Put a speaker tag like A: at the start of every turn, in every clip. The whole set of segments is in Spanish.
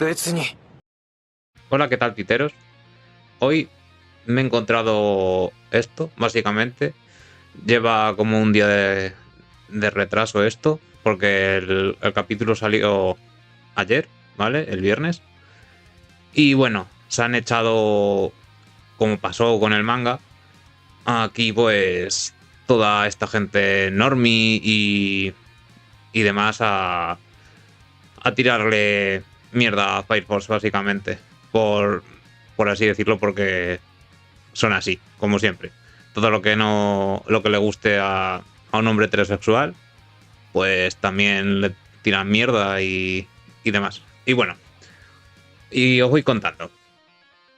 A: 別に。
B: Hola, ¿qué tal, piteros? Hoy me he encontrado esto, básicamente. Lleva como un día de retraso esto, porque el capítulo salió ayer, ¿vale? El viernes. Y bueno, se han echado, como pasó con el manga, aquí pues toda esta gente normie y demás a tirarle mierda a Fire Force, básicamente. Por así decirlo, porque son así, como siempre. Todo lo que no. Lo que le guste a un hombre heterosexual, pues también le tiran mierda y demás. Y bueno, y os voy contando.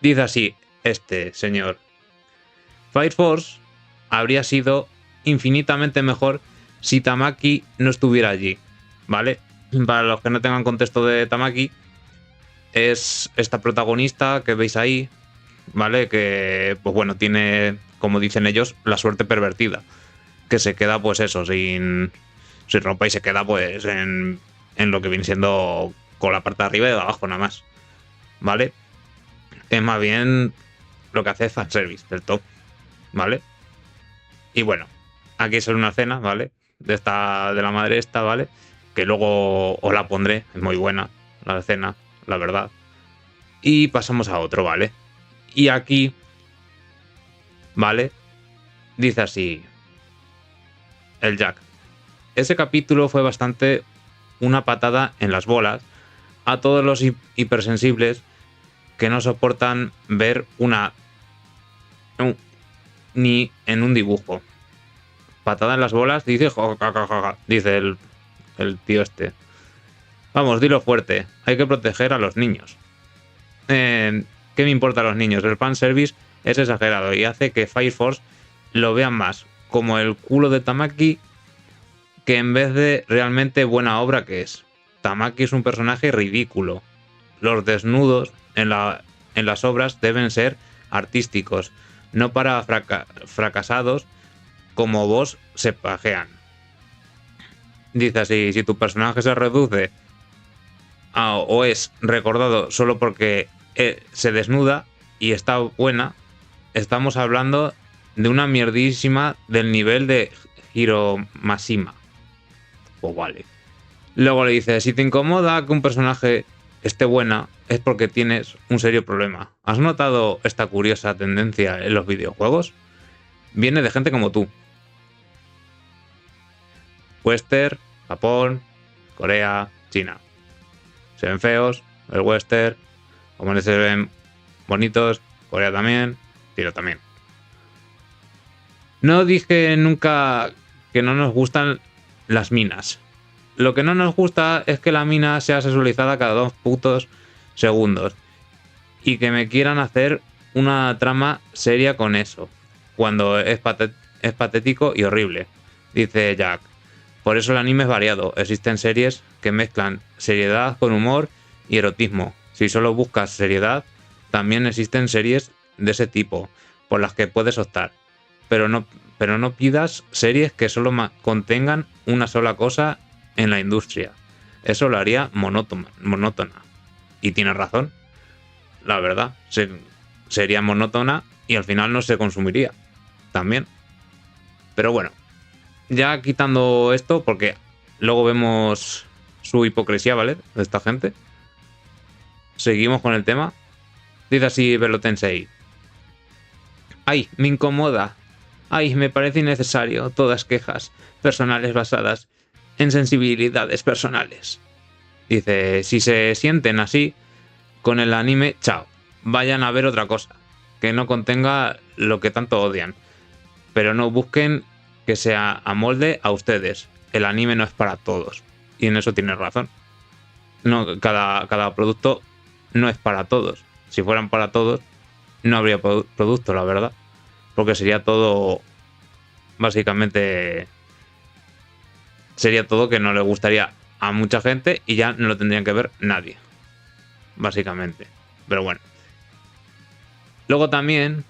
B: Dice así este señor: Fire Force habría sido infinitamente mejor si Tamaki no estuviera allí, ¿vale? Para los que no tengan contexto de Tamaki, es esta protagonista que veis ahí, ¿vale? Que, pues bueno, tiene, como dicen ellos, la suerte pervertida. Que se queda, pues eso, sin ropa y se queda, pues, en lo que viene siendo con la parte de arriba y de abajo, nada más, ¿vale? Es más bien lo que hace es fanservice del top, ¿vale? Y bueno, aquí es una cena, ¿vale? De la madre esta, ¿vale? Que luego os la pondré, es muy buena la cena, la verdad. Y pasamos a otro, ¿vale? Y aquí, ¿vale? Dice así el Jack: ese capítulo fue bastante una patada en las bolas a todos los hipersensibles que no soportan ver ni en un dibujo. Patada en las bolas, dice, dice el tío este. Vamos, dilo fuerte, hay que proteger a los niños. ¿Qué me importa a los niños? El fanservice es exagerado y hace que Fire Force lo vean más como el culo de Tamaki que en vez de realmente buena obra que es. Tamaki es un personaje ridículo. Los desnudos en las obras deben ser artísticos, no para fracasados como vos se pajean. Dice así: si tu personaje se reduce o es recordado solo porque se desnuda y está buena, estamos hablando de una mierdísima del nivel de Hiromashima. Pues vale. Luego le dice: si te incomoda que un personaje esté buena, es porque tienes un serio problema. ¿Has notado esta curiosa tendencia en los videojuegos? Viene de gente como tú. Western, Japón, Corea, China. Se ven feos, el Western, como se ven bonitos, Corea también, pero también. No dije nunca que no nos gustan las minas. Lo que no nos gusta es que la mina sea sexualizada cada 2 putos segundos y que me quieran hacer una trama seria con eso, cuando es patético y horrible, dice Jack. Por eso el anime es variado. Existen series que mezclan seriedad con humor y erotismo. Si solo buscas seriedad, también existen series de ese tipo por las que puedes optar. Pero no pidas series que solo contengan una sola cosa en la industria. Eso lo haría monótona. Y tiene razón. La verdad, sería monótona y al final no se consumiría. También. Pero bueno, ya quitando esto, porque luego vemos su hipocresía, ¿vale? De esta gente. Seguimos con el tema. Dice así Velo Tensei: ay, me incomoda. Ay, me parece innecesario todas quejas personales basadas en sensibilidades personales. Dice: si se sienten así con el anime, chao. Vayan a ver otra cosa que no contenga lo que tanto odian. Pero no busquen que se amolde a ustedes. El anime no es para todos. Y en eso tiene razón. No, cada producto no es para todos. Si fueran para todos, no habría producto, la verdad. Porque sería todo, básicamente, sería todo que no le gustaría a mucha gente y ya no lo tendrían que ver nadie. Básicamente. Pero bueno. Luego también,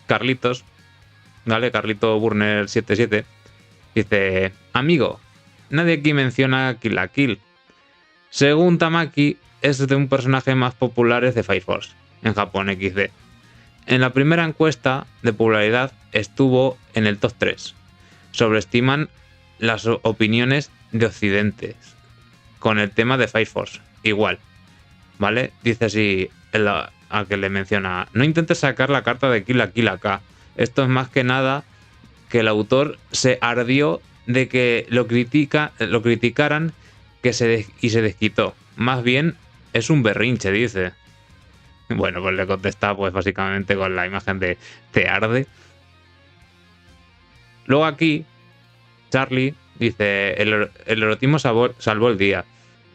B: Carlitos, ¿vale? Carlito Burner 77 dice: amigo, nadie aquí menciona Kill la Kill. Según Tamaki, es de un personaje más populares de Fire Force en Japón XD. En la primera encuesta de popularidad estuvo en el top 3. Sobreestiman las opiniones de Occidente con el tema de Fire Force. Igual, ¿vale? Dice así a que le menciona: no intentes sacar la carta de Kill la Kill acá. Esto es más que nada que el autor se ardió de que lo criticaran y se desquitó. Más bien es un berrinche, dice. Bueno, pues le contesta pues básicamente con la imagen de te arde. Luego aquí Charlie dice: el erotismo salvó el día.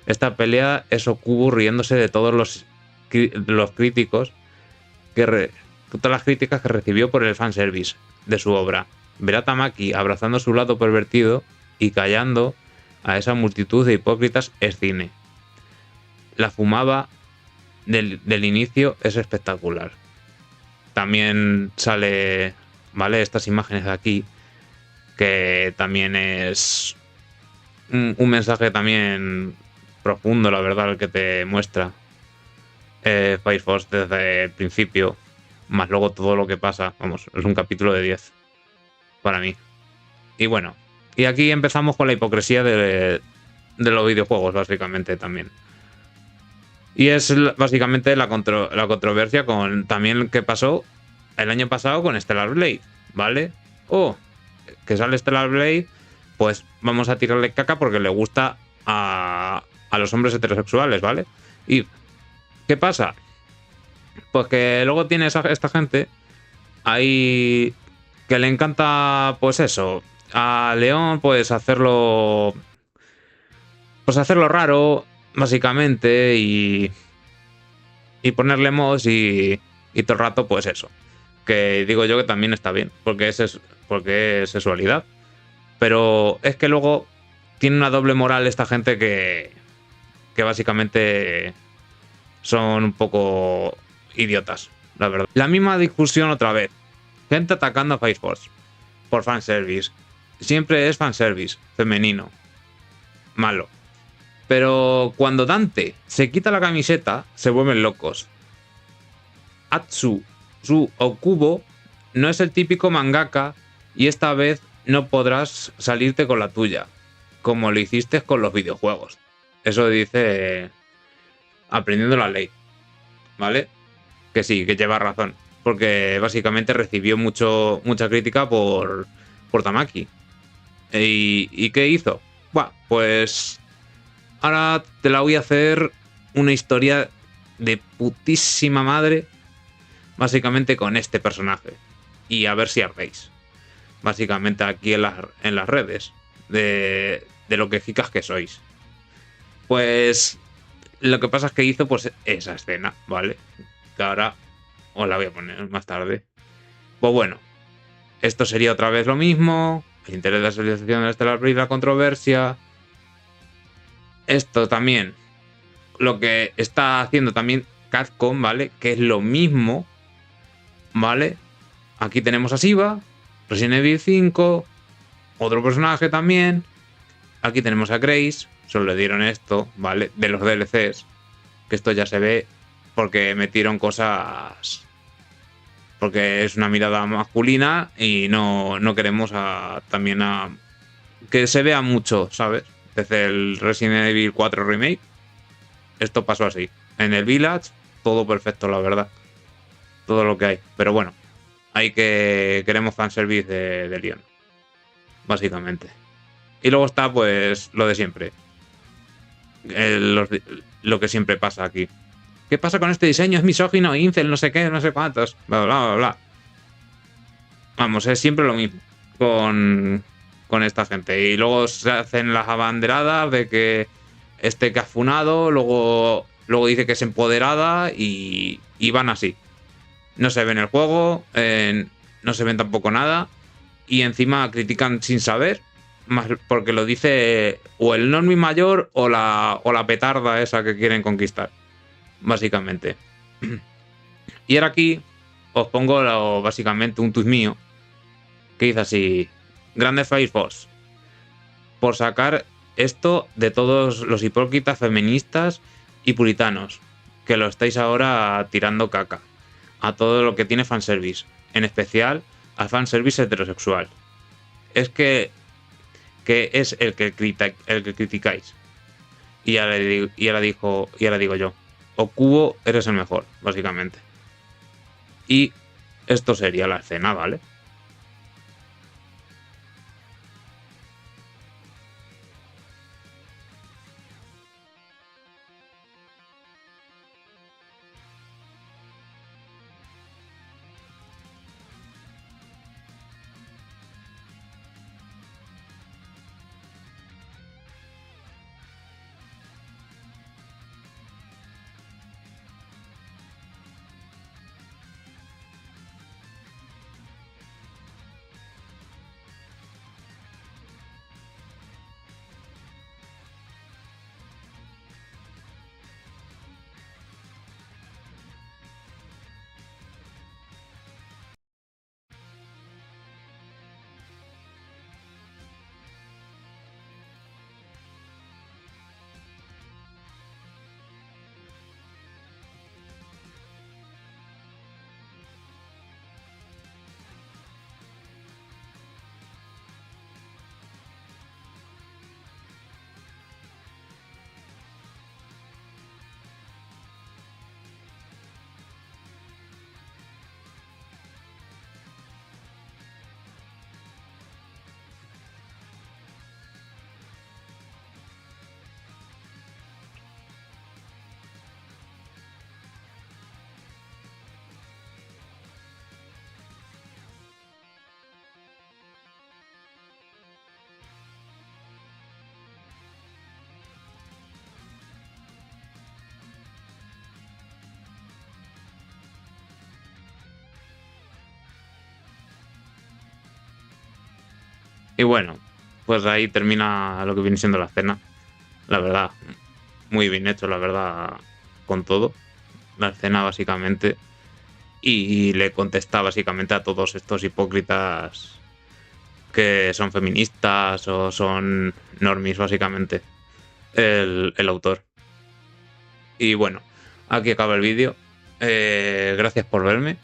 B: Esta pelea es Okubo riéndose de todos los críticos todas las críticas que recibió por el fanservice de su obra. Ver a Tamaki abrazando su lado pervertido y callando a esa multitud de hipócritas es cine. La fumaba del inicio es espectacular. También sale, ¿vale?, estas imágenes de aquí, que también es un mensaje también profundo, la verdad, el que te muestra Fire Force desde el principio, más luego todo lo que pasa. Vamos, es un capítulo de 10 para mí. Y bueno, y aquí empezamos con la hipocresía de los videojuegos, básicamente, también. Y es básicamente la controversia con también que pasó el año pasado con Stellar Blade, ¿vale? Que sale Stellar Blade, pues vamos a tirarle caca porque le gusta a los hombres heterosexuales, ¿vale? ¿Y qué pasa? Pues que luego tiene esta gente ahí que le encanta, pues eso, a León, pues hacerlo raro, básicamente, y ponerle mods y todo el rato, pues eso. Que digo yo que también está bien, porque es sexualidad. Pero es que luego tiene una doble moral esta gente que básicamente son un poco idiotas, la verdad. La misma discusión otra vez. Gente atacando a Fire Force por fanservice. Siempre es fanservice femenino. Malo. Pero cuando Dante se quita la camiseta, se vuelven locos. Atsu, su Okubo, no es el típico mangaka y esta vez no podrás salirte con la tuya, como lo hiciste con los videojuegos. Eso dice aprendiendo la ley, ¿vale? Que sí, que lleva razón, porque básicamente recibió mucha crítica por Tamaki. ¿Y qué hizo? Buah, pues ahora te la voy a hacer una historia de putísima madre, básicamente con este personaje. Y a ver si ardéis. Básicamente aquí en las redes. De lo que chicas que sois. Pues lo que pasa es que hizo pues esa escena, ¿vale? Que ahora os la voy a poner más tarde. Pues bueno, esto sería otra vez lo mismo. El interés de la socialización de Stellar Blade, la controversia. Esto también, lo que está haciendo también Capcom, ¿vale? Que es lo mismo, ¿vale? Aquí tenemos a Shiva, Resident Evil 5, otro personaje también. Aquí tenemos a Grace, solo le dieron esto, ¿vale? De los DLCs, que esto ya se ve porque metieron cosas, porque es una mirada masculina y no queremos también que se vea mucho, ¿sabes? Desde el Resident Evil 4 Remake, esto pasó así. En el Village, todo perfecto, la verdad. Todo lo que hay. Pero bueno, queremos fanservice de Leon, básicamente. Y luego está, pues, lo de siempre. Lo que siempre pasa aquí. ¿Qué pasa con este diseño? Es misógino, incel, no sé qué, no sé cuántos. Bla, bla, bla, bla. Vamos, es siempre lo mismo con esta gente. Y luego se hacen las abanderadas de que que ha funado, luego dice que es empoderada y van así. No se ve en el juego, no se ven tampoco nada. Y encima critican sin saber, más porque lo dice o el normi mayor o la petarda esa que quieren conquistar, básicamente. Y ahora aquí os pongo básicamente un tuit mío que dice así: Grande Fire Force, por sacar esto de todos los hipócritas feministas y puritanos, que lo estáis ahora tirando caca a todo lo que tiene fanservice, en especial al fanservice heterosexual. Es que es el que criticáis. Y ahora digo yo, Okubo, eres el mejor, básicamente. Y esto sería la escena, ¿vale? Y bueno, pues ahí termina lo que viene siendo la escena. La verdad, muy bien hecho, la verdad, con todo. La escena, básicamente. Y le contesta, básicamente, a todos estos hipócritas que son feministas o son normis, básicamente, el autor. Y bueno, aquí acaba el vídeo. Gracias por verme.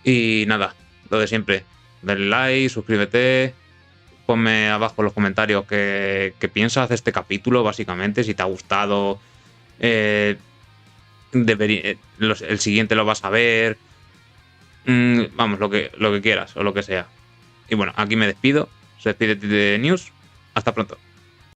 B: Y nada, lo de siempre. Dale like, suscríbete. Ponme abajo en los comentarios qué piensas de este capítulo, básicamente. Si te ha gustado. Eh, el siguiente lo vas a ver. Vamos, lo que quieras o lo que sea. Y bueno, aquí me despido. Se despide de News. Hasta pronto.